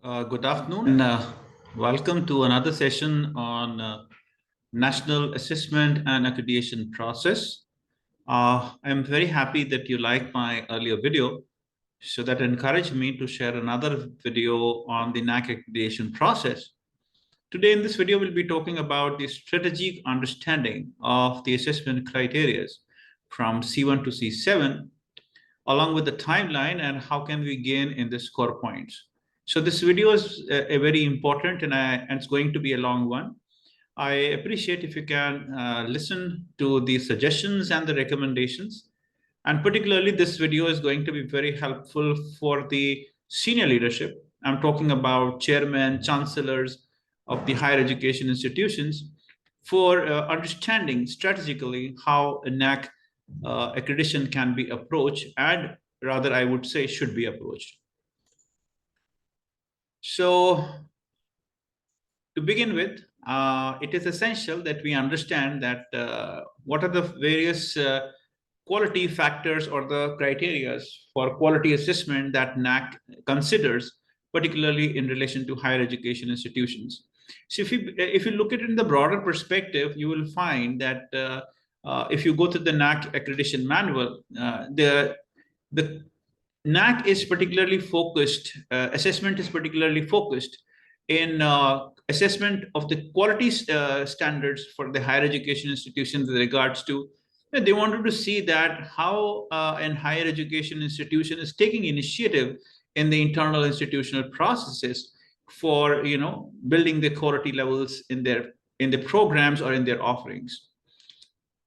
Good afternoon and welcome to another session on National Assessment and Accreditation process. I'm very happy that you liked my earlier video, so that encouraged me to share another video on the NAAC accreditation process. Today in this video, we'll be talking about the strategic understanding of the assessment criteria from C1 to C7, along with the timeline and how can we gain in the score points. So this video is a very important and it's going to be a long one. I appreciate if you can listen to the suggestions and the recommendations. And particularly this video is going to be very helpful for the senior leadership. I'm talking about chairmen, chancellors of the higher education institutions for understanding strategically how a NAAC accreditation can be approached, and rather I would say should be approached. So to begin with, it is essential that we understand that what are the various quality factors or the criteria for quality assessment that NAAC considers, particularly in relation to higher education institutions. So if you look at it in the broader perspective, you will find that if you go to the NAAC accreditation manual, the NAAC is particularly focused, assessment is particularly focused in assessment of the quality standards for the higher education institutions with regards to, they wanted to see that how an higher education institution is taking initiative in the internal institutional processes for building the quality levels in the programs or in their offerings.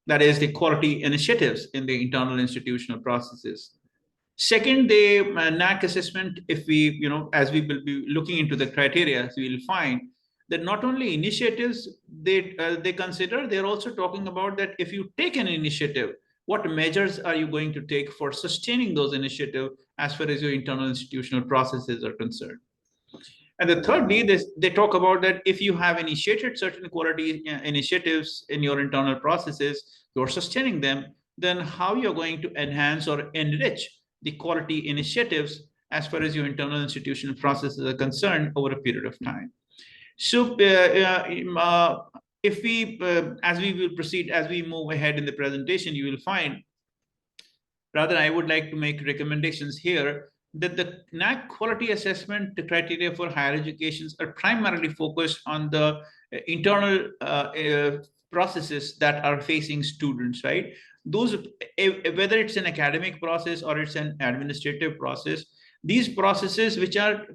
That is the quality initiatives in the internal institutional processes. Second, the NAAC assessment, if we, as we will be looking into the criteria, we will find that not only initiatives they consider, they're also talking about that if you take an initiative, what measures are you going to take for sustaining those initiatives as far as your internal institutional processes are concerned. And the thirdly, they talk about that if you have initiated certain quality initiatives in your internal processes, you're sustaining them, then how you're going to enhance or enrich the quality initiatives as far as your internal institutional processes are concerned over a period of time. So if we, as we will proceed, as we move ahead in the presentation, you will find, rather I would like to make recommendations here that the NAAC quality assessment criteria for higher educations are primarily focused on the internal processes that are facing students, right? Those, whether it's an academic process or it's an administrative process, these processes which are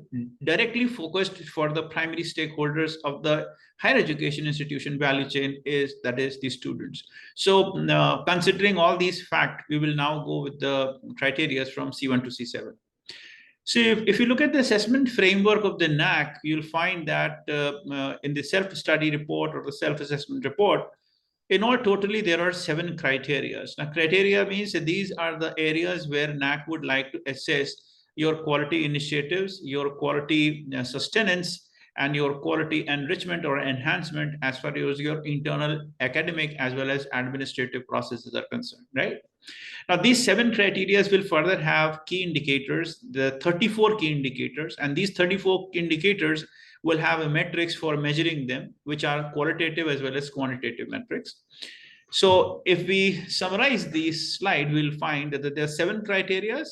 directly focused for the primary stakeholders of the higher education institution value chain is the students. So considering all these facts, we will now go with the criteria from C1 to C7. So if you look at the assessment framework of the NAAC, you'll find that in the self-study report or the self-assessment report, in all totally, there are 7 criteria. Now, criteria means that these are the areas where NAAC would like to assess your quality initiatives, your quality sustenance, and your quality enrichment or enhancement as far as your internal academic as well as administrative processes are concerned, right? Now, these 7 criteria will further have key indicators, the 34 key indicators, and these 34 indicators will have a metrics for measuring them, which are qualitative as well as quantitative metrics. So if we summarize this slide, we'll find that there are 7 criteria.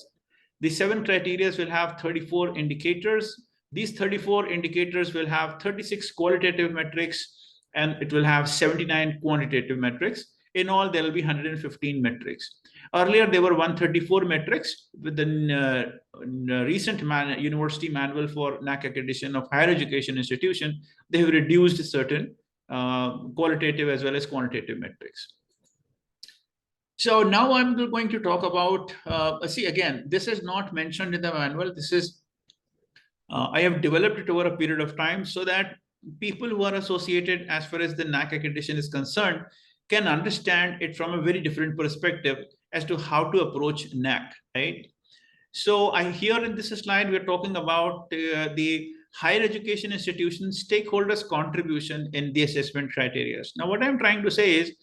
The 7 criteria will have 34 indicators. These 34 indicators will have 36 qualitative metrics, and it will have 79 quantitative metrics. In all, there will be 115 metrics. Earlier, there were 134 metrics. With the recent university manual for NAAC accreditation of higher education institution, they have reduced certain qualitative as well as quantitative metrics. So now I'm going to talk about, see, again, this is not mentioned in the manual. This is, I have developed it over a period of time so that people who are associated as far as the NAAC accreditation is concerned can understand it from a very different perspective as to how to approach NAAC, right? So here in this slide, we're talking about the higher education institutions stakeholders' contribution in the assessment criteria. Now, what I'm trying to say is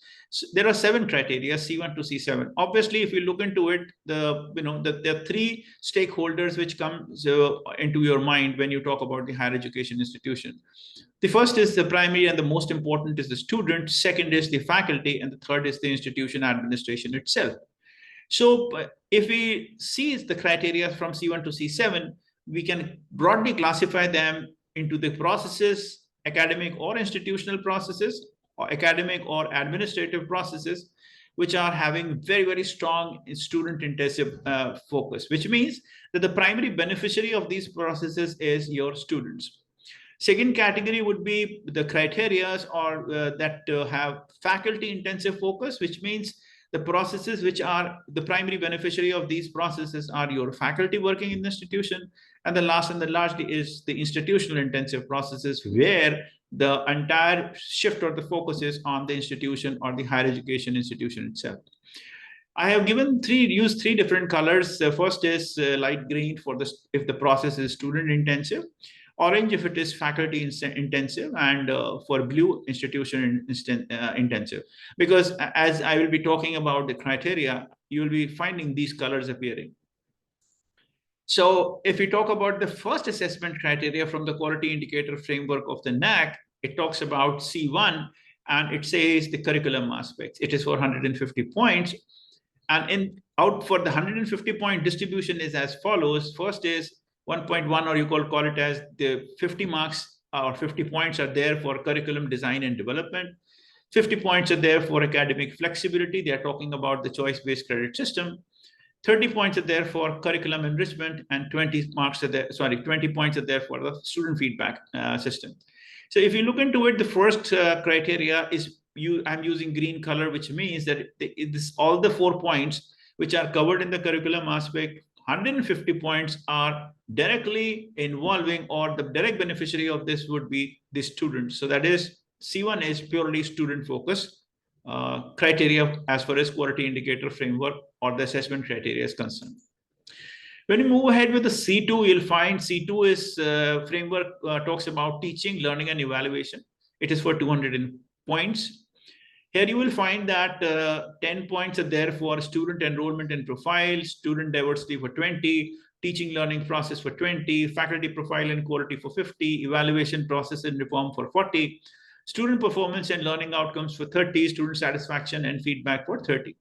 there are 7 criteria, C1 to C7. Obviously, if you look into it, there are 3 stakeholders which come into your mind when you talk about the higher education institution. The first is the primary and the most important is the student. Second is the faculty, and the third is the institution administration itself. So if we see the criteria from C1 to C7, we can broadly classify them into the processes, academic or institutional processes, or academic or administrative processes, which are having very, very strong student-intensive focus, which means that the primary beneficiary of these processes is your students. Second category would be the criteria or that have faculty-intensive focus, which means the processes which are the primary beneficiary of these processes are your faculty working in the institution. And the last and the largely is the institutional intensive processes, where the entire shift or the focus is on the institution or the higher education institution itself. I have used 3 different colors. The first is light green for if the process is student intensive, orange if it is faculty intensive, and for blue, institution intensive. Because as I will be talking about the criteria, you will be finding these colors appearing. So if we talk about the first assessment criteria from the quality indicator framework of the NAAC, it talks about C1, and it says the curriculum aspects. It is for 150 points. And out for the 150 point distribution is as follows. First is 1.1, or you call it as the 50 marks or 50 points are there for curriculum design and development. 50 points are there for academic flexibility. They are talking about the choice-based credit system. 30 points are there for curriculum enrichment, and 20 points are there for the student feedback system. So if you look into it, the first criteria is I'm using green color, which means that all the 4 points which are covered in the curriculum aspect, 150 points are directly involving, or the direct beneficiary of this would be the students. So that is C1 is purely student focused criteria as far as quality indicator framework or the assessment criteria is concerned. When you move ahead with the C2, you'll find C2 is framework talks about teaching, learning, and evaluation. It is for 200 points. Here you will find that 10 points are there for student enrollment and profile, student diversity for 20, teaching learning process for 20, faculty profile and quality for 50, evaluation process and reform for 40, student performance and learning outcomes for 30, student satisfaction and feedback for 30.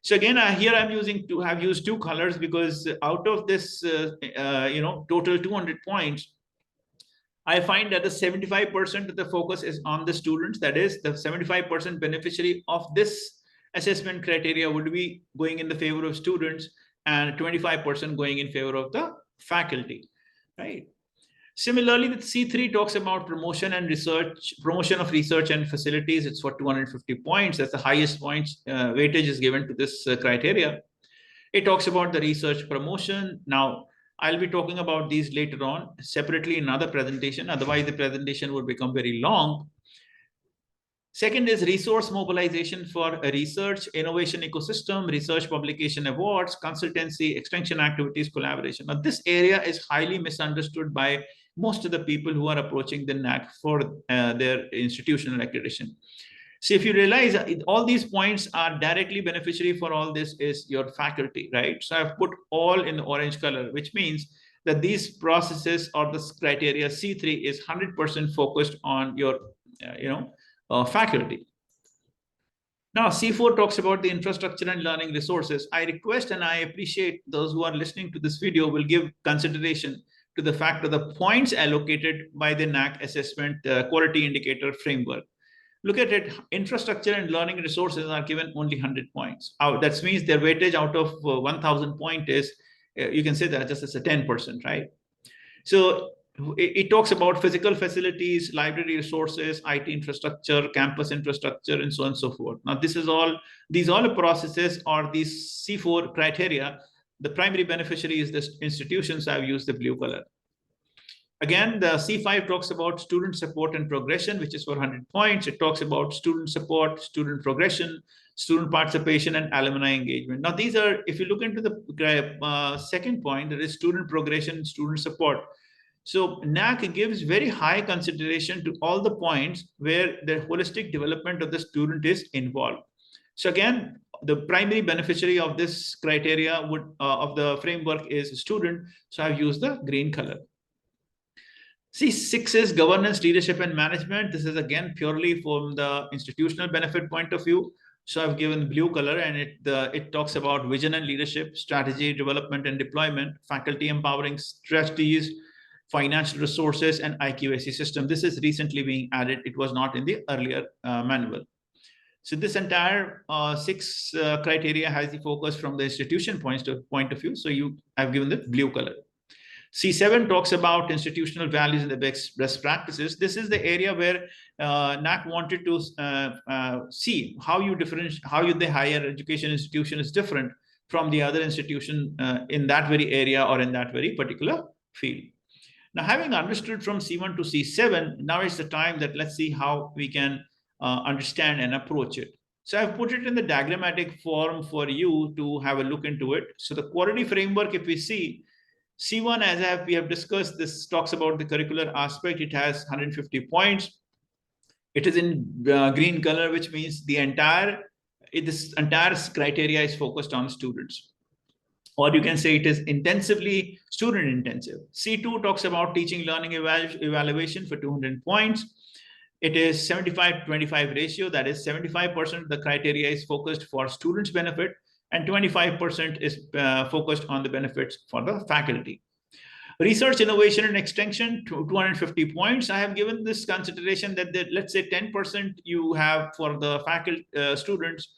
So again, here I'm used 2 colors because out of this, total 200 points, I find that the 75% of the focus is on the students. That is, the 75% beneficiary of this assessment criteria would be going in the favor of students, and 25% going in favor of the faculty, right? Similarly, the C3 talks about promotion of research and facilities. It's for 250 points. That's the highest points weightage is given to this criteria. It talks about the research promotion. Now, I'll be talking about these later on separately in another presentation. Otherwise, the presentation would become very long. Second is resource mobilization for a research, innovation ecosystem, research publication awards, consultancy, extension activities, collaboration. Now, this area is highly misunderstood by most of the people who are approaching the NAAC for their institutional accreditation. So if you realize all these points are directly beneficiary for all this is your faculty, right? So I've put all in the orange color, which means that these processes or this criteria C3 is 100% focused on your, faculty. Now, C4 talks about the infrastructure and learning resources. I request and I appreciate those who are listening to this video will give consideration to the fact of the points allocated by the NAAC assessment quality indicator framework. Look at it, infrastructure and learning resources are given only 100 points. That means their weightage out of 1,000 points is, you can say that just as a 10%, right? So it talks about physical facilities, library resources, IT infrastructure, campus infrastructure, and so on and so forth. Now, these all processes or these C4 criteria. The primary beneficiary is the institutions. I've used the blue color. Again, the C5 talks about student support and progression, which is for 100 points. It talks about student support, student progression, student participation, and alumni engagement. Now, these are, if you look into the second point, there is student progression, student support. So NAAC gives very high consideration to all the points where the holistic development of the student is involved. So again, the primary beneficiary of this criteria of the framework is student. So I've used the green color. C6 is governance, leadership, and management. This is again purely from the institutional benefit point of view. So I've given blue color, and it talks about vision and leadership, strategy, development and deployment, faculty empowering strategies, financial resources, and IQAC system. This is recently being added. It was not in the earlier manual. So this entire 6 criteria has the focus from the institution point of view. So I've given the blue color. C7 talks about institutional values and the best practices. This is the area where NAAC wanted to see how the higher education institution is different from the other institution in that very area or in that very particular field. Now, having understood from C1 to C7, now is the time that let's see how we can understand and approach it. So I've put it in the diagrammatic form for you to have a look into it. So the quality framework, if we see, C1, as we have discussed, this talks about the curricular aspect. It has 150 points. It is in green color, which means this entire criteria is focused on students. Or you can say it is intensively student intensive. C2 talks about teaching learning evaluation for 200 points. It is 75-25 ratio. That is 75% of the criteria is focused for students' benefit, and 25% is focused on the benefits for the faculty. Research, innovation, and extension, 250 points. I have given this consideration that let's say 10% you have for the faculty students,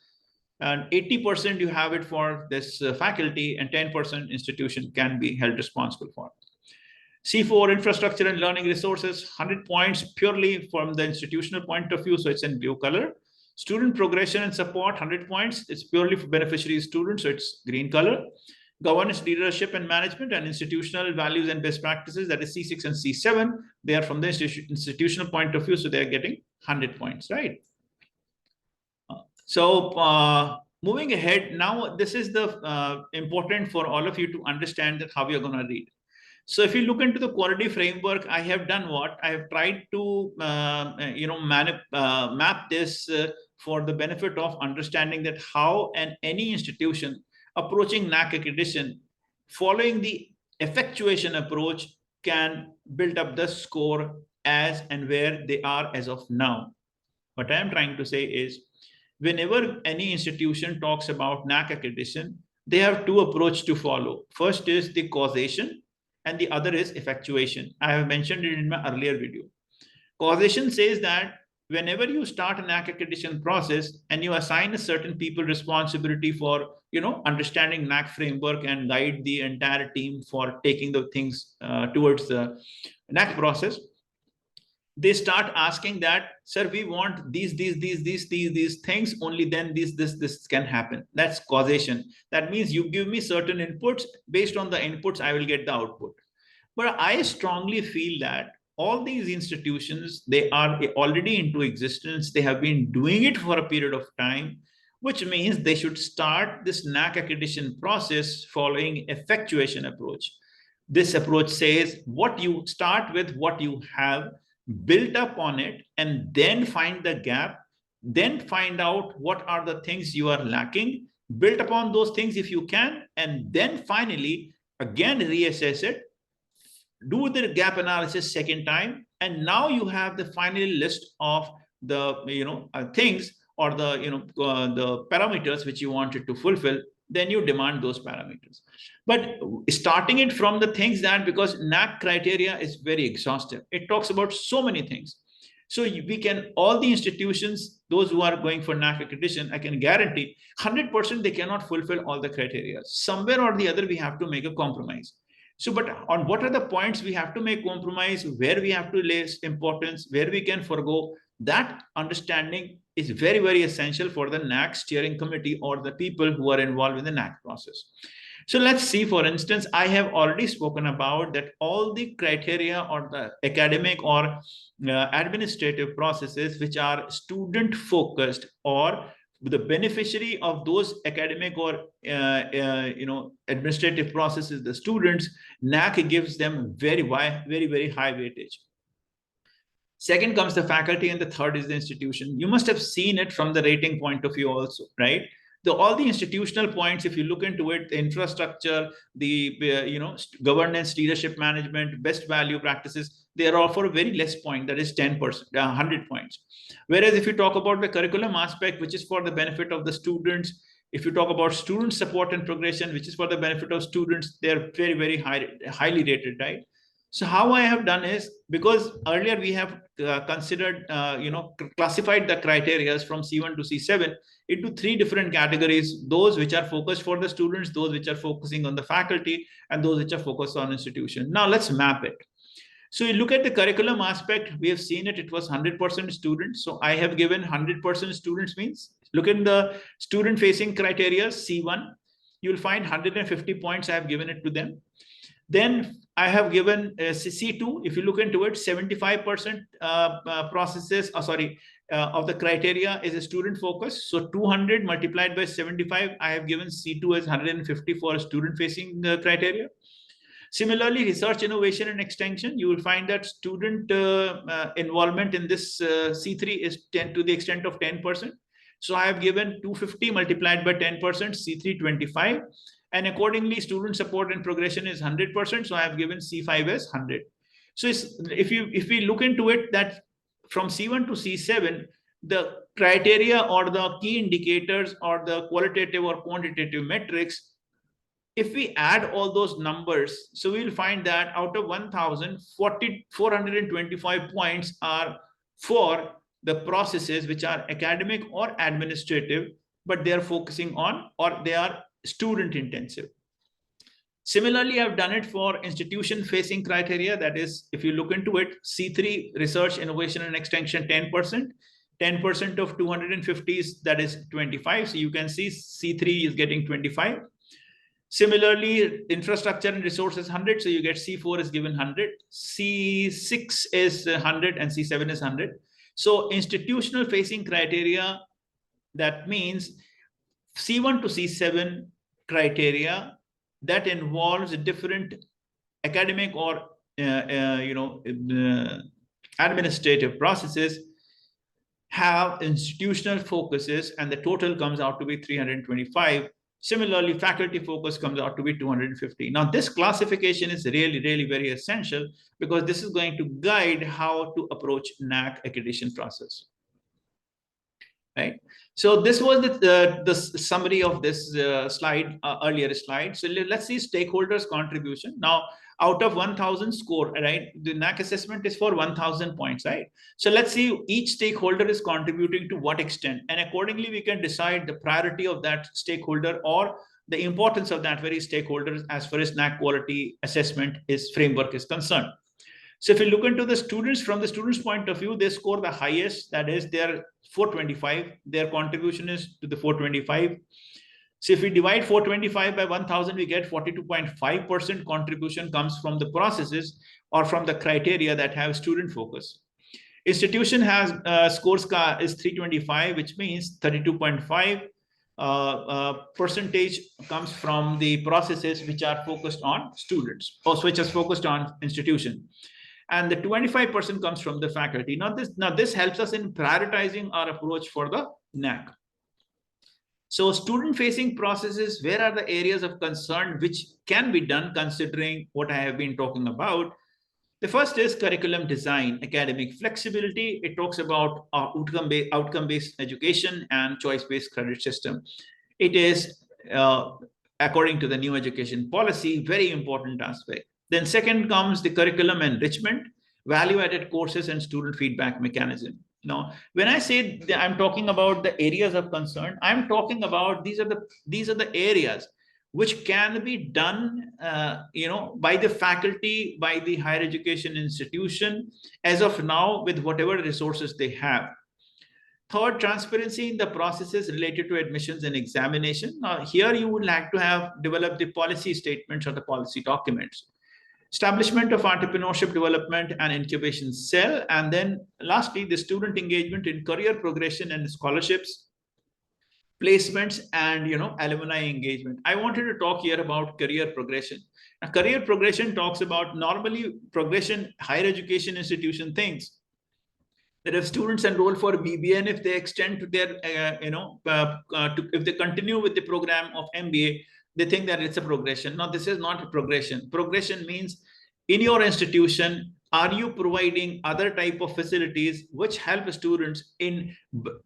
and 80% you have it for this faculty, and 10% institution can be held responsible for. C4, infrastructure and learning resources, 100 points purely from the institutional point of view, so it's in blue color. Student progression and support, 100 points. It's purely for beneficiary students, so it's green color. Governance, leadership, and management, and institutional values and best practices, that is C6 and C7. They are from the institutional point of view, so they're getting 100 points, right? So moving ahead, now this is the important for all of you to understand that how you're going to read. So if you look into the quality framework, I have done what? I have tried to map this for the benefit of understanding that how any institution approaching NAAC accreditation, following the effectuation approach, can build up the score as and where they are as of now. What I am trying to say is, whenever any institution talks about NAAC accreditation, they have two approaches to follow. First is the causation, and the other is effectuation. I have mentioned it in my earlier video. Causation says that whenever you start an NAAC accreditation process and you assign a certain people responsibility for understanding NAAC framework and guide the entire team for taking the things towards the NAAC process, they start asking that, sir, we want these things, only then this can happen. That's causation. That means you give me certain inputs, based on the inputs I will get the output. But I strongly feel that all these institutions, they are already into existence. They have been doing it for a period of time, which means they should start this NAAC accreditation process following effectuation approach. This approach says what you start with, what you have, build up on it, and then find the gap, then find out what are the things you are lacking, build upon those things if you can, and then finally again reassess it, do the gap analysis second time, and now you have the final list of the things or the parameters which you wanted to fulfill. Then you demand those parameters. But starting it from the things that, because NAAC criteria is very exhaustive, it talks about so many things. So we can, all the institutions, those who are going for NAAC accreditation, I can guarantee 100% they cannot fulfill all the criteria. Somewhere or the other, we have to make a compromise. So, but on what are the points we have to make compromise, where we have to lay importance, where we can forego, that understanding is very, very essential for the NAAC steering committee or the people who are involved in the NAAC process. So let's see, for instance, I have already spoken about that all the criteria or the academic or administrative processes which are student focused or the beneficiary of those academic or administrative processes, the students, NAAC gives them very high weightage. Second comes the faculty, and the third is the institution. You must have seen it from the rating point of view also, right? All the institutional points, if you look into it, the infrastructure, the governance, leadership management, best value practices, they are all for a very less point, that is 10%, 100 points. Whereas if you talk about the curriculum aspect, which is for the benefit of the students, if you talk about student support and progression, which is for the benefit of students, they're very highly rated, right? So how I have done is, because earlier we have considered, classified the criteria from C1 to C7 into 3 different categories: those which are focused for the students, those which are focusing on the faculty, and those which are focused on institution. Now let's map it. So you look at the curriculum aspect, we have seen it was 100% students. So I have given 100% students means, look at the student facing criteria, C1, you'll find 150 points I have given it to them. Then I have given C2, if you look into it, 75% processes, of the criteria is a student focus. So 200 multiplied by 75, I have given C2 as 150 for student facing criteria. Similarly, research, innovation, and extension, you will find that student involvement in this C3 is 10 to the extent of 10%. So I have given 250 multiplied by 10%, C3 25. And accordingly, student support and progression is 100%. So I have given C5 as 100. So if we look into it, that from C1 to C7, the criteria or the key indicators or the qualitative or quantitative metrics, if we add all those numbers, so we'll find that out of 1,000, 425 points are for the processes which are academic or administrative, but they are focusing on, or they are student intensive. Similarly, I've done it for institution facing criteria. That is, if you look into it, C3 research, innovation, and extension, 10%. 10% of 250 is, that is 25. So you can see C3 is getting 25. Similarly, infrastructure and resources 100. So you get C4 is given 100. C6 is 100 and C7 is 100. So institutional facing criteria, that means C1 to C7 criteria that involves different academic or administrative processes have institutional focuses, and the total comes out to be 325. Similarly, faculty focus comes out to be 250. Now, this classification is really very essential, because this is going to guide how to approach NAAC accreditation process. Right. So this was the summary of this slide, earlier slide. So let's see stakeholders' contribution. Now, out of 1,000 score, right? The NAAC assessment is for 1,000 points, right? So let's see each stakeholder is contributing to what extent, and accordingly we can decide the priority of that stakeholder or the importance of that very stakeholder as far as NAAC quality assessment framework is concerned. So if you look into the students, from the students' point of view, they score the highest, that is their 425. Their contribution is to the 425. So if we divide 425 by 1,000, we get 42.5% contribution comes from the processes or from the criteria that have student focus. Institution has scores is 325, which means 32.5 percentage comes from the processes which are focused on students, or which is focused on institution. And the 25% comes from the faculty. Now this helps us in prioritizing our approach for the NAAC. So student-facing processes, where are the areas of concern which can be done considering what I have been talking about? The first is curriculum design, academic flexibility. It talks about outcome-based education and choice-based credit system. It is, according to the new education policy, very important aspect. Then second comes the curriculum enrichment, value-added courses, and student feedback mechanism. Now, when I say that I'm talking about the areas of concern, I'm talking about these are the areas which can be done, by the faculty, by the higher education institution, as of now, with whatever resources they have. Third, transparency in the processes related to admissions and examination. Now, here you would like to have developed the policy statements or the policy documents. Establishment of entrepreneurship development and incubation cell. And then lastly, the student engagement in career progression and scholarships. placements, and alumni engagement. I wanted to talk here about career progression. Now, career progression talks about normally progression. Higher education institution thinks that if students enroll for BBA, if they extend to their, if they continue with the program of MBA, they think that it's a progression. No, this is not a progression. Progression means in your institution, are you providing other type of facilities which help students in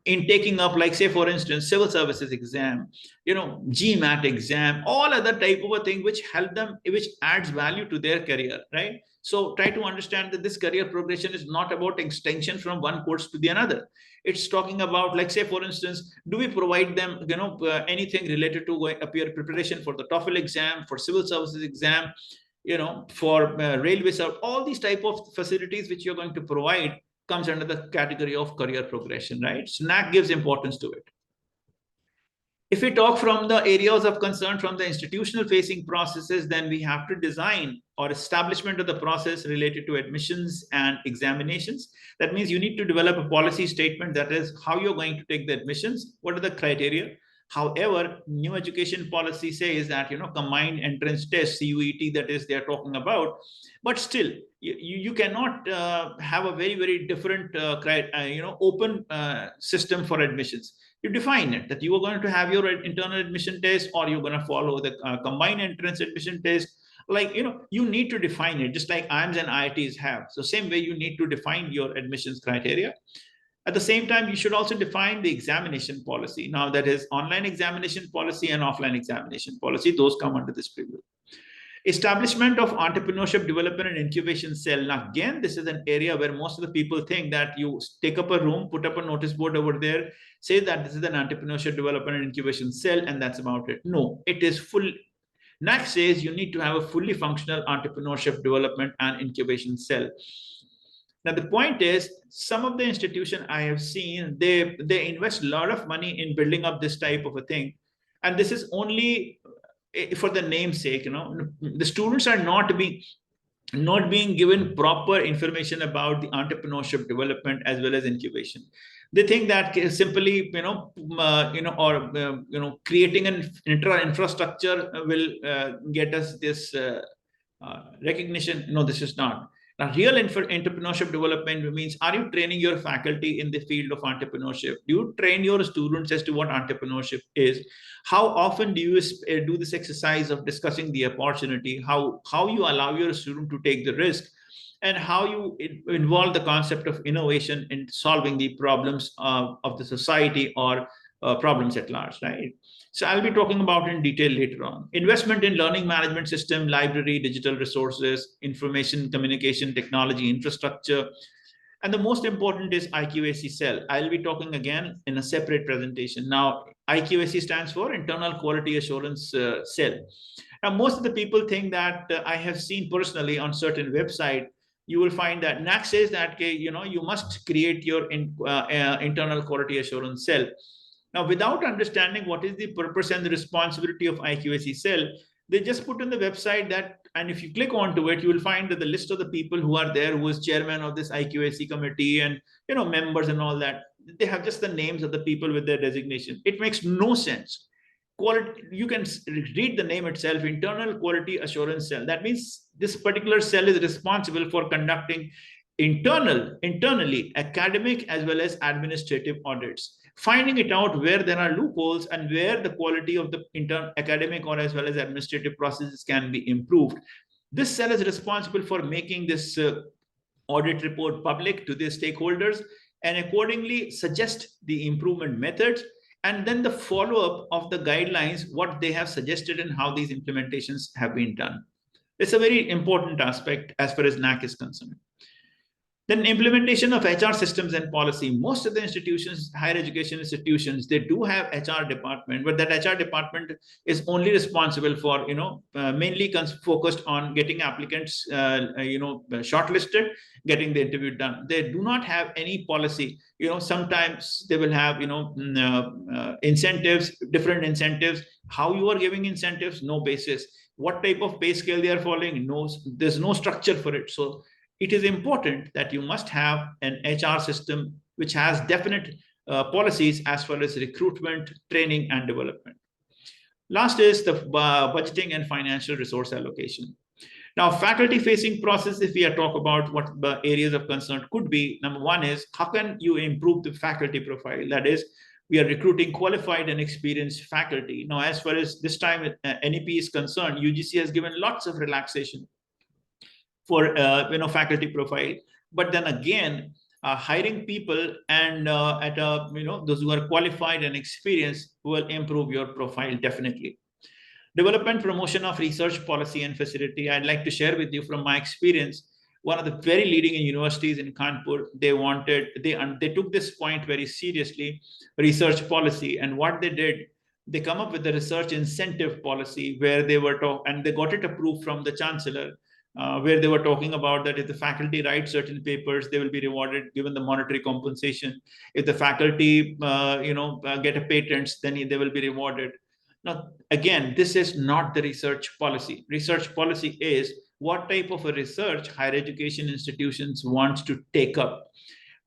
taking up, like, say, for instance, civil services exam, GMAT exam, all other type of a thing which help them, which adds value to their career, right? So try to understand that this career progression is not about extension from one course to the another. It's talking about, like, say, for instance, do we provide them, anything related to appear preparation for the TOEFL exam, for civil services exam, for railways, all these type of facilities which you're going to provide comes under the category of career progression, right? So NAAC gives importance to it. If we talk from the areas of concern from the institutional facing processes, then we have to design or establishment of the process related to admissions and examinations. That means you need to develop a policy statement, that is how you're going to take the admissions, what are the criteria. However, new education policy says that, combined entrance test, CUET, that is they're talking about, but still you cannot have a very, very different, open system for admissions. You define it that you are going to have your internal admission test, or you're going to follow the combined entrance admission test. Like, you need to define it, just like IIMs and IITs have. So same way, you need to define your admissions criteria. At the same time, you should also define the examination policy. Now, that is online examination policy and offline examination policy. Those come under this preview. Establishment of entrepreneurship development and incubation cell. Now, again, this is an area where most of the people think that you take up a room, put up a notice board over there, say that this is an entrepreneurship development and incubation cell, and that's about it. No, it is full. NAAC says you need to have a fully functional entrepreneurship development and incubation cell. Now, the point is, some of the institutions I have seen, they invest a lot of money in building up this type of a thing. And this is only for the namesake. The students are not being given proper information about the entrepreneurship development as well as incubation. They think that simply, creating an infrastructure will get us this recognition. No, this is not. Now, real entrepreneurship development means, are you training your faculty in the field of entrepreneurship? Do you train your students as to what entrepreneurship is? How often do you do this exercise of discussing the opportunity? How you allow your student to take the risk? And how you involve the concept of innovation in solving the problems of the society or problems at large, right? So I'll be talking about in detail later on. Investment in learning management system, library, digital resources, information communication technology infrastructure. And the most important is IQAC cell. I'll be talking again in a separate presentation. Now, IQAC stands for Internal Quality Assurance Cell. Now, most of the people think that I have seen personally on certain website, you will find that NAAC says that, you must create your internal quality assurance cell. Now, without understanding what is the purpose and the responsibility of IQAC cell, they just put on the website that, and if you click onto it, you will find that the list of the people who are there, who is chairman of this IQAC committee and, members and all that, they have just the names of the people with their designation. It makes no sense. Quality, you can read the name itself, Internal Quality Assurance Cell. That means this particular cell is responsible for conducting internally academic as well as administrative audits, finding it out where there are loopholes and where the quality of the academic or as well as administrative processes can be improved. This cell is responsible for making this audit report public to the stakeholders and accordingly suggest the improvement methods and then the follow-up of the guidelines, what they have suggested and how these implementations have been done. It's a very important aspect as far as NAAC is concerned. Then implementation of HR systems and policy. Most of the institutions, higher education institutions, they do have HR department, but that HR department is only responsible for, mainly focused on getting applicants, shortlisted, getting the interview done. They do not have any policy. Sometimes they will have, incentives, different incentives. How you are giving incentives, no basis. What type of pay scale they are following, no, there's no structure for it. So it is important that you must have an HR system which has definite policies as far as recruitment, training, and development. Last is the budgeting and financial resource allocation. Now, faculty-facing process, if we are talk about what the areas of concern could be, number one is how can you improve the faculty profile? That is, we are recruiting qualified and experienced faculty. Now, as far as this time NEP is concerned, UGC has given lots of relaxation for faculty profile, but then again, hiring people and those who are qualified and experienced will improve your profile definitely. Development, promotion of research policy and facility. I'd like to share with you from my experience, one of the very leading universities in Kanpur, they took this point very seriously, research policy, and what they did, they come up with the research incentive policy where they were and they got it approved from the Chancellor, where they were talking about that if the faculty write certain papers, they will be rewarded given the monetary compensation. If the faculty, get a patents, then they will be rewarded. Now, again, this is not the research policy. Research policy is what type of a research higher education institutions wants to take up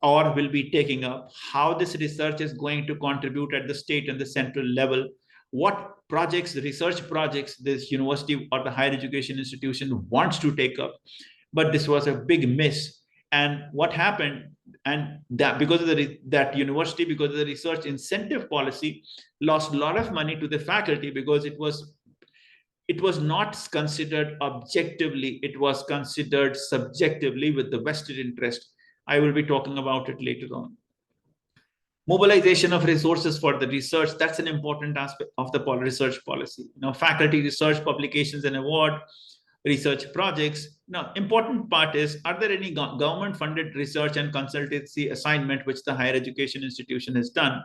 or will be taking up, how this research is going to contribute at the state and the central level, what projects, research projects this university or the higher education institution wants to take up. But this was a big miss. And what happened, and that because of that university, because of the research incentive policy, lost a lot of money to the faculty because it was not considered objectively, it was considered subjectively with the vested interest. I will be talking about it later on. Mobilization of resources for the research, that's an important aspect of the research policy. Faculty research publications and award, research projects. Now, important part is, are there any government-funded research and consultancy assignment which the higher education institution has done?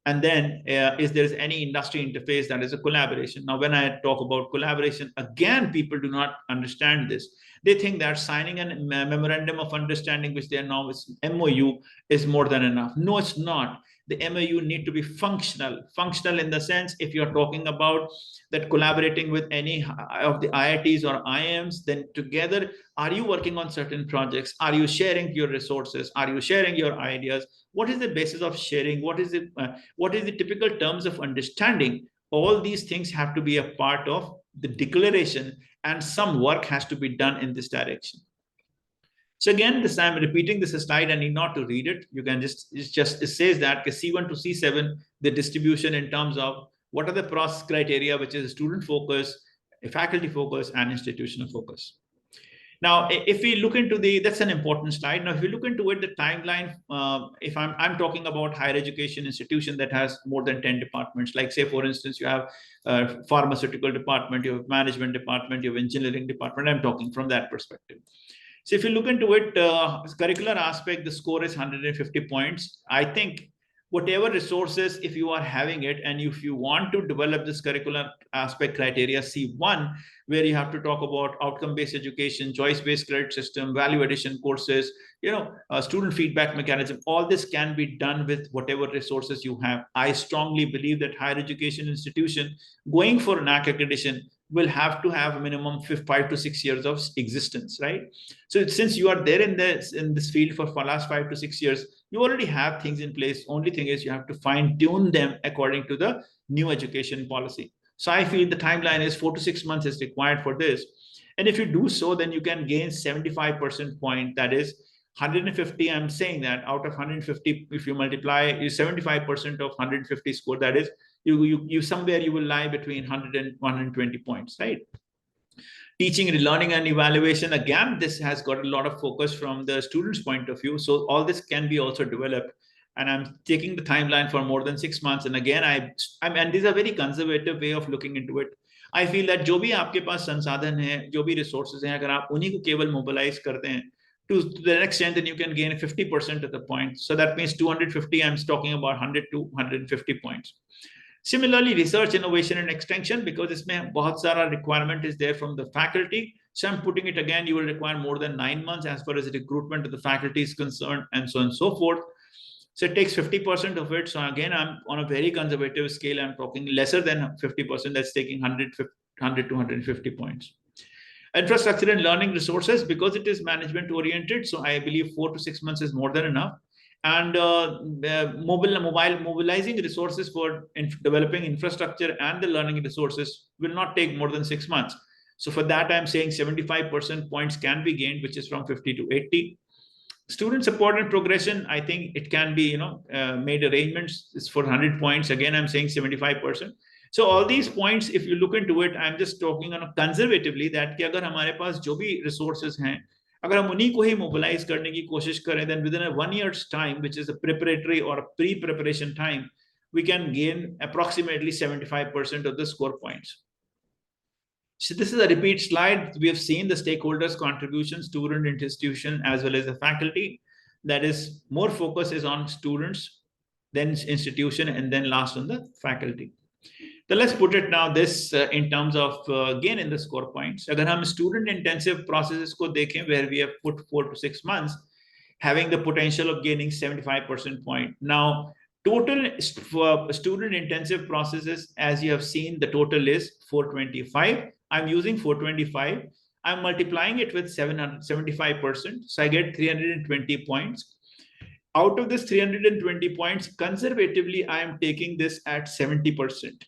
And then is there any industry interface that is a collaboration? Now, when I talk about collaboration, again, people do not understand this. They think that signing a memorandum of understanding, which they are now is MOU, is more than enough. No, it's not. The MOU need to be functional. Functional in the sense, if you're talking about that collaborating with any of the IITs or IIMs, then together, are you working on certain projects? Are you sharing your resources? Are you sharing your ideas? What is the basis of sharing? What is the typical terms of understanding? All these things have to be a part of the declaration, and some work has to be done in this direction. So again, this I'm repeating this slide. I need not to read it. You can it says that C1 to C7, the distribution in terms of what are the process criteria, which is student focus, faculty focus, and institutional focus. Now, if we look into that's an important slide. Now, if you look into it, the timeline, if I'm talking about higher education institution that has more than 10 departments, like say, for instance, you have a pharmaceutical department, you have management department, you have engineering department. I'm talking from that perspective. So if you look into it, curricular aspect, the score is 150 points. I think whatever resources, if you are having it, and if you want to develop this curricular aspect criteria C1, where you have to talk about outcome-based education, choice-based credit system, value addition courses, student feedback mechanism, all this can be done with whatever resources you have. I strongly believe that higher education institution going for NAAC accreditation will have to have a minimum 5 to 6 years of existence, right? So since you are there in this field for last 5 to 6 years, you already have things in place. Only thing is you have to fine tune them according to the new education policy. So I feel the timeline is 4 to 6 months is required for this. And if you do so, then you can gain 75% point. That is 150. I'm saying that out of 150, if you multiply 75% of 150 score, that is you somewhere you will lie between 100 and 120 points, right? Teaching, learning, and evaluation. Again, this has got a lot of focus from the students' point of view. So all this can be also developed. And I'm taking the timeline for more than 6 months. And again, and these are very conservative way of looking into it. I feel that जो भी आपके पास संसाधन है, जो भी resources हैं, अगर आप उन्हीं को केवल mobilize करते हैं, to the extent that you can gain 50% of the points. So that means 250. I'm talking about 100 to 150 points. Similarly, research, innovation, and extension, because इसमें बहुत सारा requirement is there from the faculty. So I'm putting it again, you will require more than 9 months as far as recruitment of the faculty is concerned, and so on and so forth. So it takes 50% of it. So again, I'm on a very conservative scale. I'm talking lesser than 50%. That's taking 100 to 150 points. Infrastructure and learning resources, because it is management oriented. So I believe 4 to 6 months is more than enough. And mobilizing resources for developing infrastructure and the learning resources will not take more than 6 months. So for that, I'm saying 75% points can be gained, which is from 50 to 80. Student support and progression, I think it can be, made arrangements. It's for 100 points. Again, I'm saying 75%. So all these points, if you look into it, I'm just talking on a conservatively that कि अगर हमारे पास जो भी resources हैं, अगर हम उन्हीं को ही mobilize करने की कोशिश करें, then within a 1 year's time, which is a preparatory or a pre-preparation time, we can gain approximately 75% of the score points. So this is a repeat slide. We have seen the stakeholders' contribution, student, institution, as well as the faculty. That is, more focus is on students, then institution, and then last on the faculty. So let's put it now this in terms of gain in the score points. Agar hum student intensive processes ko dekhen, where we have put 4 to 6 months, having the potential of gaining 75% point. Now, total student intensive processes, as you have seen, the total is 425. I'm using 425. I'm multiplying it with 775%. So I get 320 points. Out of this 320 points, conservatively, I am taking this at 70%.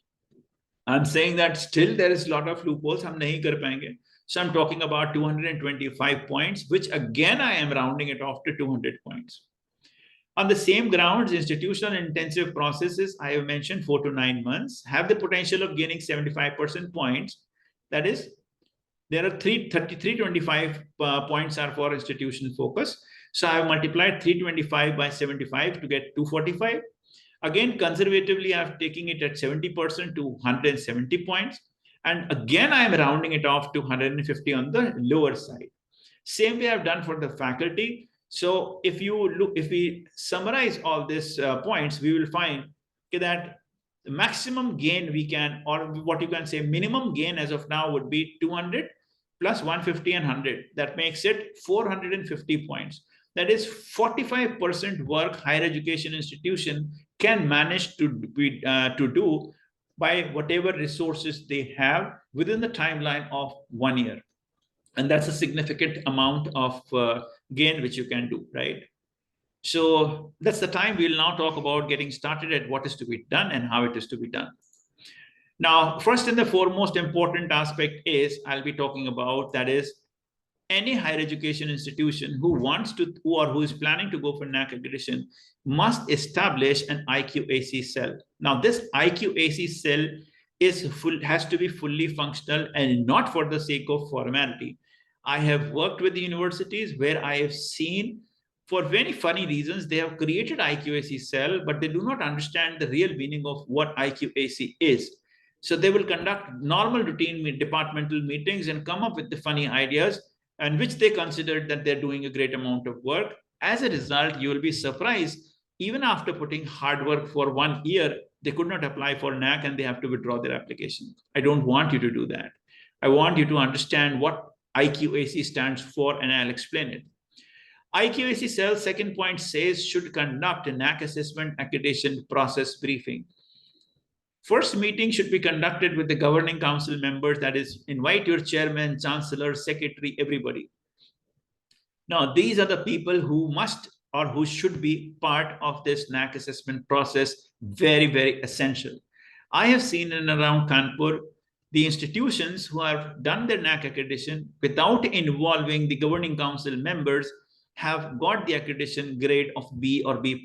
I'm saying that still there is a lot of loopholes. Hum nahi kar payenge. So I'm talking about 225 points, which again, I am rounding it off to 200 points. On the same grounds, institutional intensive processes, I have mentioned 4 to 9 months, have the potential of gaining 75% points. That is, there are 325 points are for institutional focus. So I have multiplied 325 by 75 to get 245. Again, conservatively, I'm taking it at 70% to 170 points. And again, I am rounding it off to 150 on the lower side. Same way I've done for the faculty. So if we summarize all these points, we will find that the maximum gain we can, or what you can say, minimum gain as of now would be 200 plus 150 and 100. That makes it 450 points. That is 45% work higher education institution can manage to do by whatever resources they have within the timeline of 1 year. And that's a significant amount of gain which you can do, right? So that's the time we'll now talk about getting started at what is to be done and how it is to be done. Now, first and the foremost important aspect is I'll be talking about, that is, any higher education institution who wants to, who is planning to go for NAAC accreditation must establish an IQAC cell. Now, this IQAC cell has to be fully functional and not for the sake of formality. I have worked with the universities where I have seen, for very funny reasons, they have created IQAC cell, but they do not understand the real meaning of what IQAC is. So they will conduct normal routine departmental meetings and come up with the funny ideas, and which they considered that they're doing a great amount of work. As a result, you will be surprised, even after putting hard work for 1 year, they could not apply for NAAC and they have to withdraw their application. I don't want you to do that. I want you to understand what IQAC stands for, and I'll explain it. IQAC cell, second point says, should conduct a NAAC assessment accreditation process briefing. First meeting should be conducted with the governing council members, that is, invite your chairman, chancellor, secretary, everybody. Now, these are the people who must or who should be part of this NAAC assessment process, very, very essential. I have seen in around Kanpur, the institutions who have done their NAAC accreditation without involving the governing council members have got the accreditation grade of B or B+.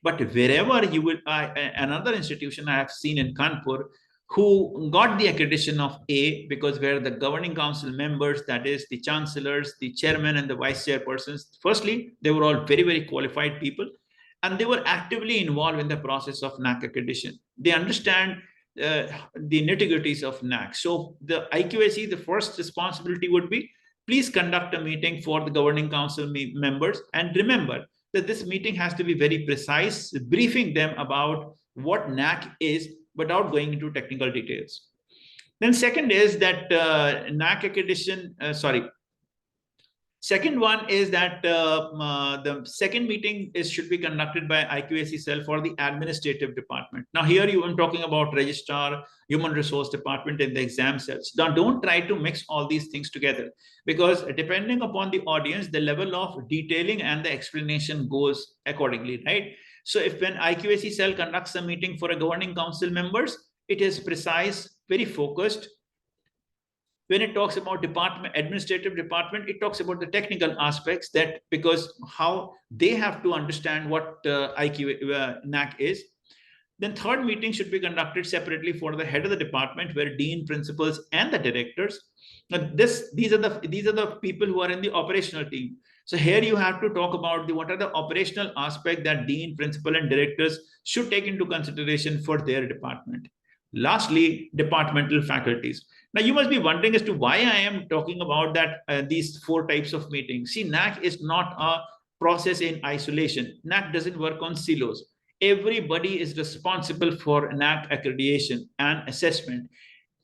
But wherever you will, another institution I have seen in Kanpur who got the accreditation of A, because where the governing council members, that is the chancellors, the chairman and the vice chairpersons, firstly, they were all very, very qualified people, and they were actively involved in the process of NAAC accreditation. They understand the nitty-gritties of NAAC. So the IQAC, the first responsibility would be, please conduct a meeting for the governing council members, and remember that this meeting has to be very precise, briefing them about what NAAC is without going into technical details. Then second is that NAAC accreditation, Second one is that the second meeting should be conducted by IQAC cell for the administrative department. Now here I'm talking about registrar, human resource department, and the exam cells. Now don't try to mix all these things together, because depending upon the audience, the level of detailing and the explanation goes accordingly, right? So if when IQAC cell conducts a meeting for a governing council members, it is precise, very focused. When it talks about department, administrative department, it talks about the technical aspects, that because how they have to understand what NAAC is. Then third meeting should be conducted separately for the head of the department, where dean, principals, and the directors. Now these are the people who are in the operational team. So here you have to talk about what are the operational aspects that dean, principal, and directors should take into consideration for their department. Lastly, departmental faculties. Now, you must be wondering as to why I am talking about that these four types of meetings. See, NAAC is not a process in isolation. NAAC doesn't work on silos. Everybody is responsible for NAAC accreditation and assessment.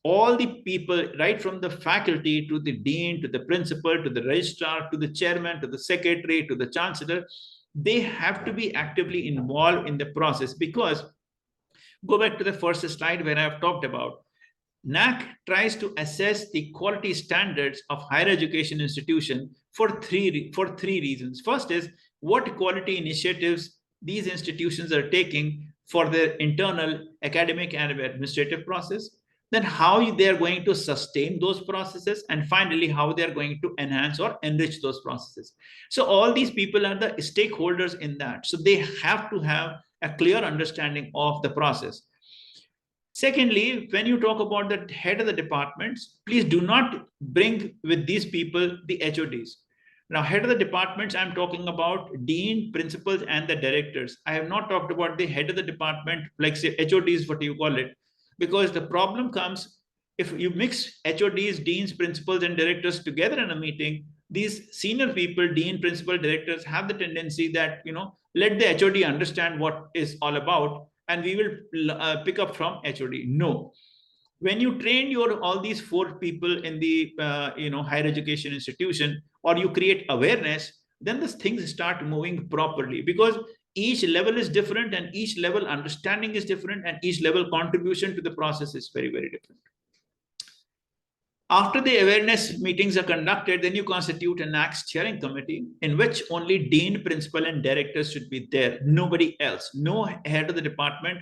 All the people, right from the faculty to the dean, to the principal, to the registrar, to the chairman, to the secretary, to the chancellor, they have to be actively involved in the process. Because go back to the first slide where I've talked about, NAAC tries to assess the quality standards of higher education institution for three reasons. First is what quality initiatives these institutions are taking for their internal academic and administrative process, then how they are going to sustain those processes, and finally how they are going to enhance or enrich those processes. So all these people are the stakeholders in that. So they have to have a clear understanding of the process. Secondly, when you talk about the head of the departments, please do not bring with these people the HODs. Now, head of the departments, I'm talking about dean, principals, and the directors. I have not talked about the head of the department, like say HODs, what you call it, because the problem comes if you mix HODs, deans, principals, and directors together in a meeting. These senior people, dean, principal, directors, have the tendency that, let the HOD understand what is all about, and we will pick up from HOD. No. When you train all these four people in the higher education institution, or you create awareness, then the things start moving properly, because each level is different, and each level understanding is different, and each level contribution to the process is very, very different. After the awareness meetings are conducted, then you constitute a NAAC steering committee, in which only dean, principal, and directors should be there. Nobody else. No head of the department,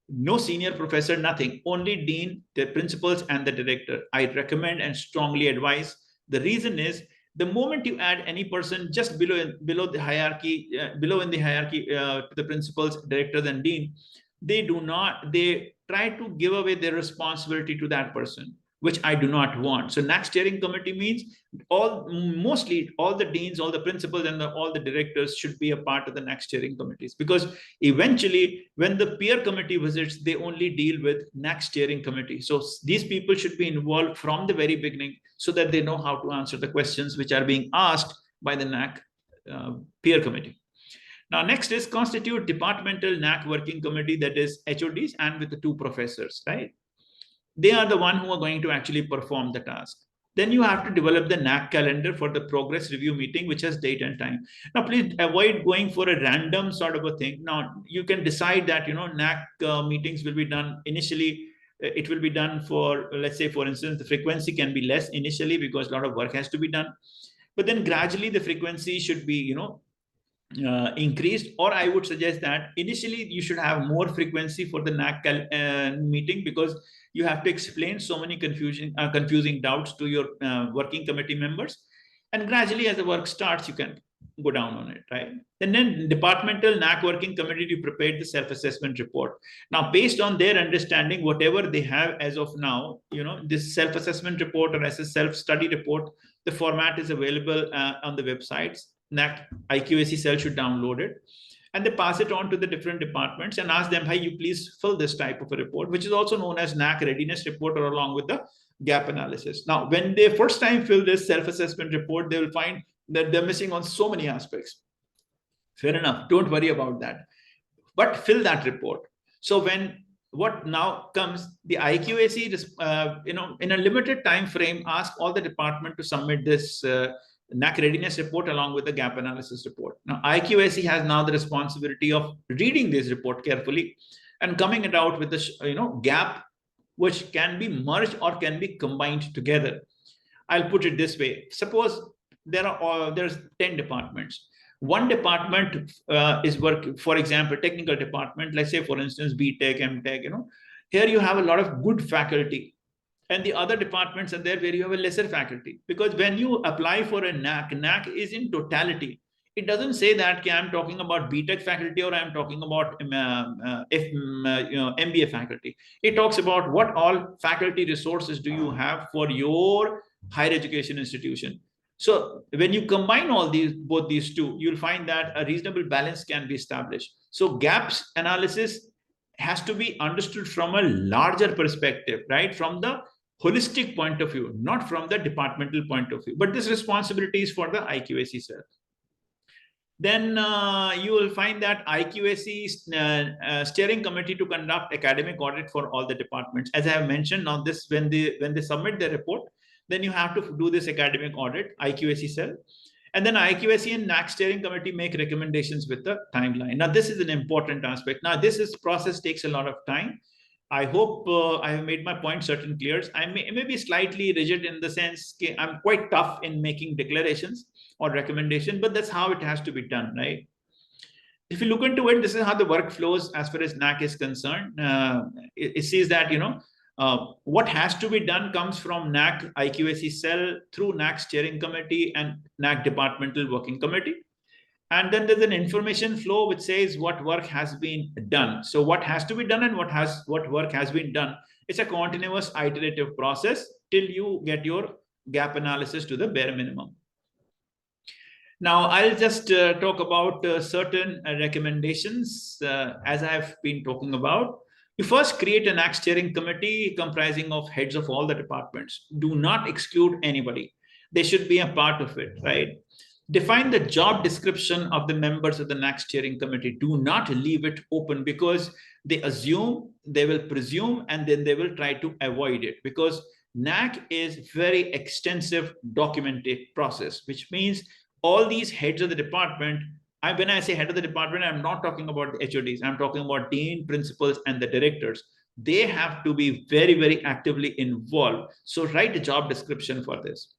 no senior professor, nothing. Only dean, the principals, and the director. I recommend and strongly advise. The reason is, the moment you add any person just below the hierarchy, below in the hierarchy to the principals, directors, and dean, they try to give away their responsibility to that person, which I do not want. So NAAC steering committee means mostly all the deans, all the principals, and all the directors should be a part of the NAAC steering committees, because eventually when the peer committee visits, they only deal with NAAC steering committee. So these people should be involved from the very beginning, so that they know how to answer the questions which are being asked by the NAAC peer committee. Now, next is constitute departmental NAAC working committee, that is HODs, and with the 2 professors, right? They are the one who are going to actually perform the task. Then you have to develop the NAAC calendar for the progress review meeting, which has date and time. Now, please avoid going for a random sort of a thing. Now, you can decide that, NAAC meetings will be done initially. It will be done for, let's say, for instance, the frequency can be less initially because a lot of work has to be done. But then gradually the frequency should be, increased. Or I would suggest that initially you should have more frequency for the NAAC meeting, because you have to explain so many confusing doubts to your working committee members. And gradually, as the work starts, you can go down on it, right? And then departmental NAAC working committee to prepare the self-assessment report. Now, based on their understanding, whatever they have as of now, this self-assessment report or as a self-study report, the format is available on the websites. NAAC IQAC cell should download it, and they pass it on to the different departments and ask them, hey, you please fill this type of a report, which is also known as NAAC readiness report, or along with the gap analysis. Now, when they first time fill this self-assessment report, they will find that they're missing on so many aspects. Fair enough. Don't worry about that. But fill that report. So what now comes, the IQAC, in a limited time frame, ask all the department to submit this NAAC readiness report along with the gap analysis report. Now, IQAC has now the responsibility of reading this report carefully and coming it out with the gap which can be merged or can be combined together. I'll put it this way. Suppose there's 10 departments. One department is work, for example, technical department, let's say, for instance, BTech, MTech, here you have a lot of good faculty. And the other departments are there where you have a lesser faculty. Because when you apply for a NAAC is in totality. It doesn't say that I'm talking about BTech faculty or I'm talking about MBA faculty. It talks about what all faculty resources do you have for your higher education institution. So when you combine both these two, you'll find that a reasonable balance can be established. So gaps analysis has to be understood from a larger perspective, right? From the holistic point of view, not from the departmental point of view. But this responsibility is for the IQAC cell. Then you will find that IQAC steering committee to conduct academic audit for all the departments. As I have mentioned, now this when they submit their report, then you have to do this academic audit, IQAC cell. And then IQAC and NAAC steering committee make recommendations with the timeline. Now, this is an important aspect. Now, this process takes a lot of time. I hope I have made my point certain clear. I may be slightly rigid in the sense I'm quite tough in making declarations or recommendation, but that's how it has to be done, right? If you look into it, this is how the work flows as far as NAAC is concerned. It says that, what has to be done comes from NAAC IQAC cell through NAAC steering committee and NAAC departmental working committee. And then there's an information flow which says what work has been done. So what has to be done and what work has been done. It's a continuous iterative process till you get your gap analysis to the bare minimum. Now, I'll just talk about certain recommendations as I have been talking about. You first create an NAAC steering committee comprising of heads of all the departments. Do not exclude anybody. They should be a part of it, right? Define the job description of the members of the NAAC steering committee. Do not leave it open because they assume, they will presume, and then they will try to avoid it because NAAC is very extensive documented process, which means all these heads of the department, when I say head of the department, I'm not talking about the HODs. I'm talking about dean, principals, and the directors. They have to be very, very actively involved. So write a job description for this.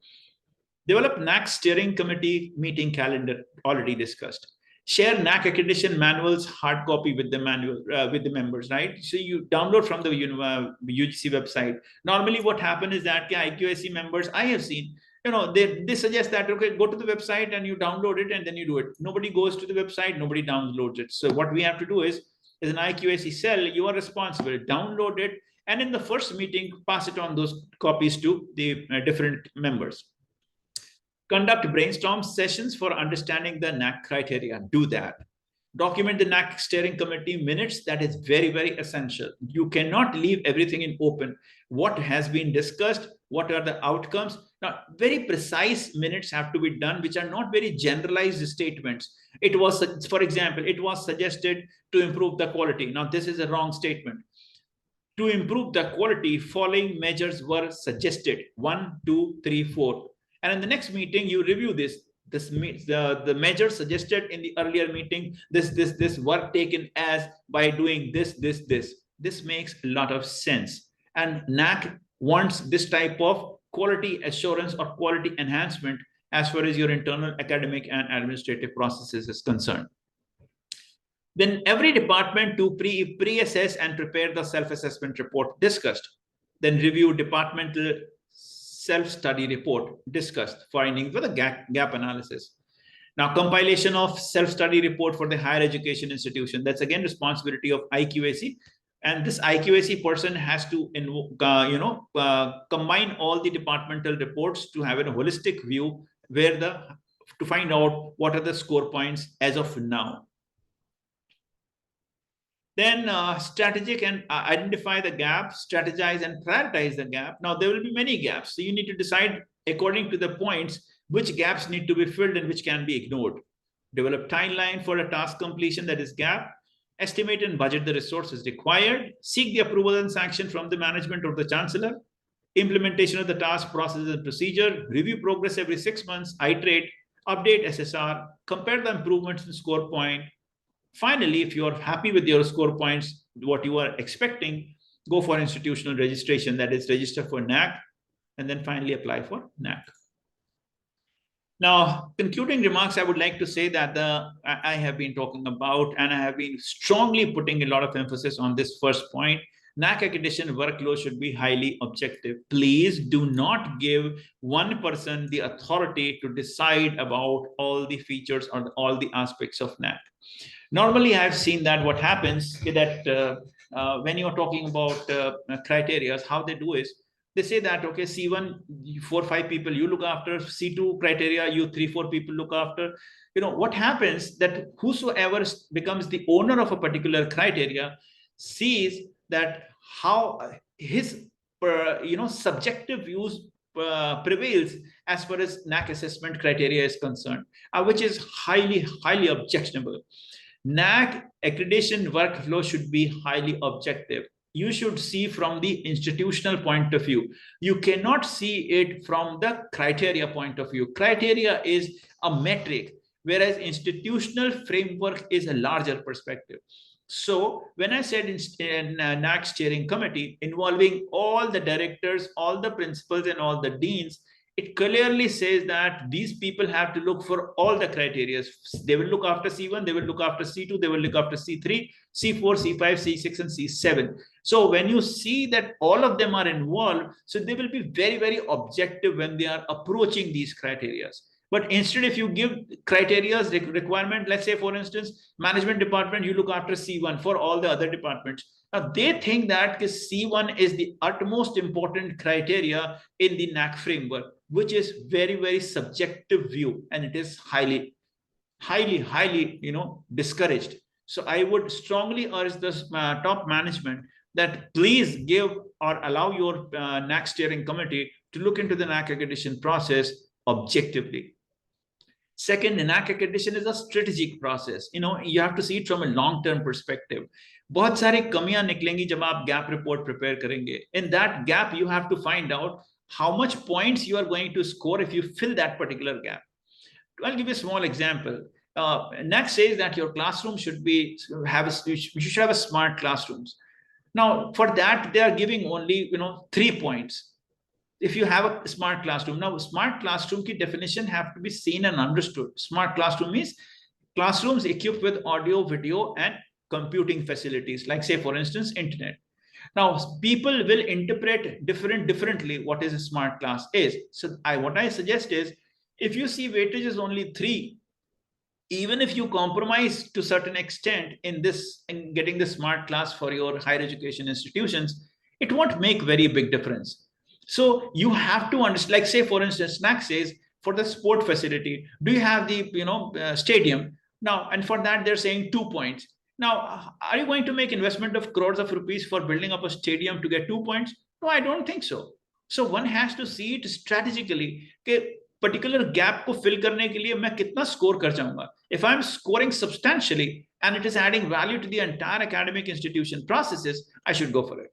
Develop NAAC steering committee meeting calendar, already discussed. Share NAAC accreditation manuals, hard copy with the members, right? So you download from the UGC website. Normally what happens is that IQAC members, I have seen, they suggest that, okay, go to the website and you download it and then you do it. Nobody goes to the website, nobody downloads it. So what we have to do is an IQAC cell, you are responsible, download it, and in the first meeting, pass it on those copies to the different members. Conduct brainstorm sessions for understanding the NAAC criteria. Do that. Document the NAAC steering committee minutes. That is very, very essential. You cannot leave everything in open. What has been discussed? What are the outcomes? Now, very precise minutes have to be done, which are not very generalized statements. It was, for example, it was suggested to improve the quality. Now, this is a wrong statement. To improve the quality, following measures were suggested. 1, 2, 3, 4. And in the next meeting, you review this. The measure suggested in the earlier meeting, this work taken as by doing this. This makes a lot of sense. And NAAC wants this type of quality assurance or quality enhancement as far as your internal academic and administrative processes is concerned. Then every department to pre-assess and prepare the self-assessment report discussed. Then review departmental self-study report discussed, findings for the gap analysis. Now, compilation of self-study report for the higher education institution. That's again responsibility of IQAC. And this IQAC person has to, combine all the departmental reports to have a holistic view to find out what are the score points as of now. Then strategic and identify the gap, strategize and prioritize the gap. Now, there will be many gaps. So you need to decide according to the points, which gaps need to be filled and which can be ignored. Develop timeline for a task completion that is gap. Estimate and budget the resources required. Seek the approval and sanction from the management or the chancellor. implementation of the task, process, and procedure, review progress every 6 months, iterate, update SSR, compare the improvements in score point. Finally, if you are happy with your score points, what you are expecting, go for institutional registration, that is register for NAAC, and then finally apply for NAAC. Now, concluding remarks, I would like to say that I have been talking about, and I have been strongly putting a lot of emphasis on this first point. NAAC accreditation workload should be highly objective. Please do not give one person the authority to decide about all the features or all the aspects of NAAC. Normally, I've seen that what happens is that when you're talking about criteria, how they do is, they say that, okay, C1, 4 or 5 people you look after, C2 criteria, you 3 or 4 people look after. You know, what happens that whosoever becomes the owner of a particular criteria sees that how his subjective views prevails as far as NAAC assessment criteria is concerned, which is highly objectionable. NAAC accreditation workflow should be highly objective. You should see from the institutional point of view. You cannot see it from the criteria point of view. Criteria is a metric, whereas institutional framework is a larger perspective. So when I said in NAAC steering committee involving all the directors, all the principals, and all the deans, it clearly says that these people have to look for all the criteria. They will look after C1, they will look after C2, they will look after C3, C4, C5, C6, and C7. So when you see that all of them are involved, so they will be very objective when they are approaching these criteria. But instead, if you give criteria requirement, let's say, for instance, management department, you look after C1 for all the other departments. Now, they think that C1 is the utmost important criteria in the NAAC framework, which is very subjective view, and it is highly discouraged. So I would strongly urge the top management that please give or allow your NAAC steering committee to look into the NAAC accreditation process objectively. Second, NAAC accreditation is a strategic process. You have to see it from a long-term perspective. बहुत सारी कमियां निकलेंगी जब आप gap report prepare करेंगे. In that gap, you have to find out how much points you are going to score if you fill that particular gap. I'll give you a small example. NAAC says that your classroom should you should have a smart classrooms. Now, for that, they are giving only 3 points. If you have a smart classroom, now smart classroom ki definition have to be seen and understood. Smart classroom means classrooms equipped with audio, video, and computing facilities, like say, for instance, internet. Now, people will interpret differently what is a smart class is. So what I suggest is, if you see weightage is only 3, even if you compromise to a certain extent in getting the smart class for your higher education institutions, it won't make very big difference. So you have to understand, like say, for instance, NAAC says for the sport facility, do you have the stadium? Now, and for that, they're saying 2 points. Now, are you going to make investment of crores of rupees for building up a stadium to get 2 points? No, I don't think so. So one has to see it strategically. Particular gap को fill करने के लिए मैं कितना score कर जाऊंगा. If I'm scoring substantially and it is adding value to the entire academic institution processes, I should go for it.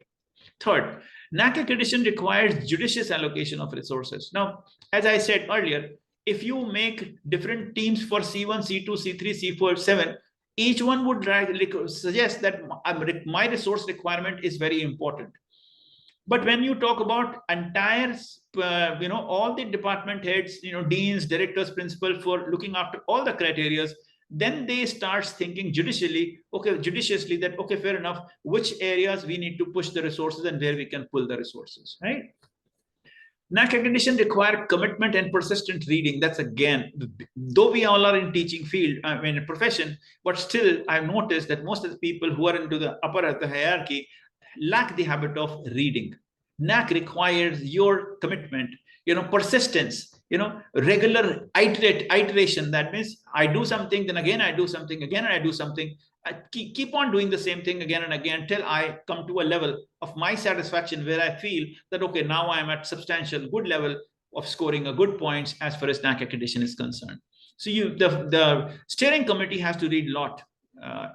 Third, NAAC accreditation requires judicious allocation of resources. Now, as I said earlier, if you make different teams for C1, C2, C3, C4, 7, each one would suggest that my resource requirement is very important. But when you talk about entire, all the department heads, deans, directors, principal for looking after all the criteria, then they start thinking judiciously that, okay, fair enough, which areas we need to push the resources and where we can pull the resources, right? NAAC accreditation require commitment and persistent reading. That's again, though we all are in teaching field, profession, but still I've noticed that most of the people who are into the upper of the hierarchy lack the habit of reading. NAAC requires your commitment, persistence, regular iteration. That means I do something, then again I do something, again I do something. I keep on doing the same thing again and again till I come to a level of my satisfaction where I feel that, okay, now I'm at substantial good level of scoring a good points as far as NAAC accreditation is concerned. So the steering committee has to read a lot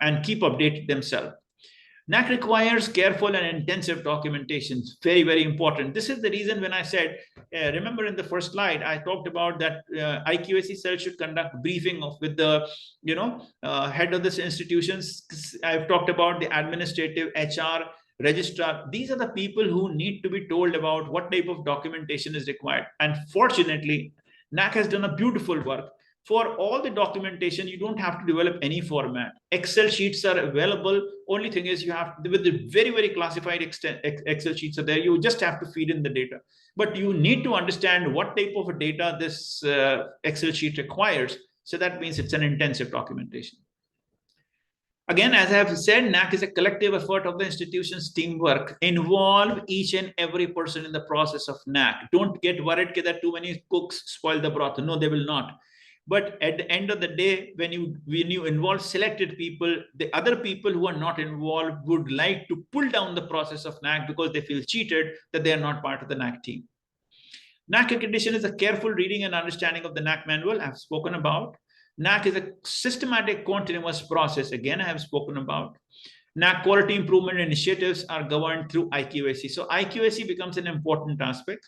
and keep updated themselves. NAAC requires careful and intensive documentation. Very, very important. This is the reason when I said, remember in the first slide, I talked about that IQAC cell should conduct briefing with the head of this institutions. I've talked about the administrative, HR, registrar. These are the people who need to be told about what type of documentation is required. And fortunately, NAAC has done a beautiful work. For all the documentation, you don't have to develop any format. Excel sheets are available. Only thing is you have, with the very, very classified Excel sheets are there, you just have to feed in the data. But you need to understand what type of data this Excel sheet requires. So that means it's an intensive documentation. Again, as I have said, NAAC is a collective effort of the institution's teamwork. Involve each and every person in the process of NAAC. Don't get worried that too many cooks spoil the broth. No, they will not. But at the end of the day, when you involve selected people, the other people who are not involved would like to pull down the process of NAAC because they feel cheated that they are not part of the NAAC team. NAAC accreditation is a careful reading and understanding of the NAAC manual I've spoken about. NAAC is a systematic continuous process. Again, I have spoken about. NAAC quality improvement initiatives are governed through IQAC. So IQAC becomes an important aspect.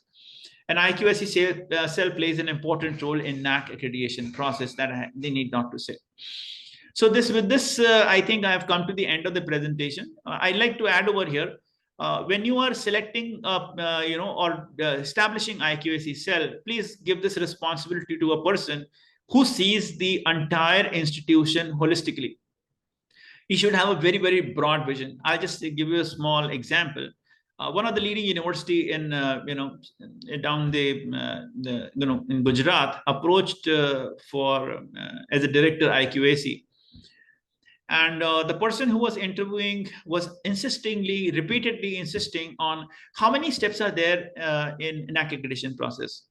And IQAC cell plays an important role in NAAC accreditation process that they need not to say. So with this, I think I have come to the end of the presentation. I'd like to add over here, when you are selecting, or establishing IQAC cell, please give this responsibility to a person who sees the entire institution holistically. He should have a very, very broad vision. I'll just give you a small example. One of the leading university in down in Gujarat approached as a director IQAC, and the person who was interviewing was repeatedly insisting on how many steps are there in NAAC accreditation process.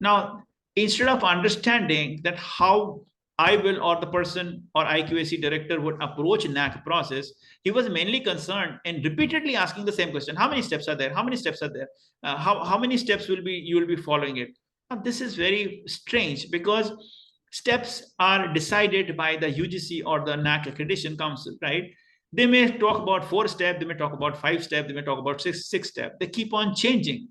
Now, instead of understanding that how I will or the person or IQAC director would approach NAAC process, he was mainly concerned and repeatedly asking the same question: how many steps are there? How many steps are there? How many steps you will be following it? Now, this is very strange because steps are decided by the UGC or the NAAC accreditation council, right? They may talk about 4 steps, they may talk about 5 steps, they may talk about 6 steps. They keep on changing.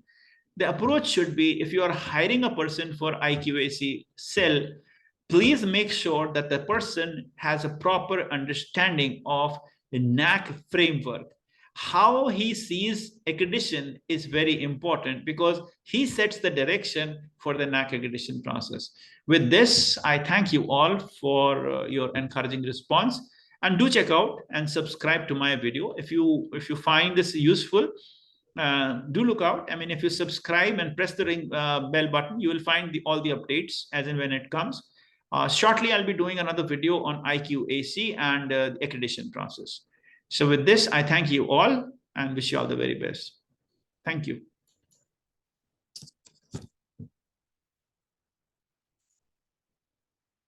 The approach should be, if you are hiring a person for IQAC cell, please make sure that the person has a proper understanding of the NAAC framework. How he sees accreditation is very important because he sets the direction for the NAAC accreditation process. With this, I thank you all for your encouraging response, and do check out and subscribe to my video. If you find this useful, do look out. I mean, if you subscribe and press the bell button, you will find all the updates as and when it comes. Shortly, I'll be doing another video on IQAC and the accreditation process. So with this, I thank you all and wish you all the very best. Thank you.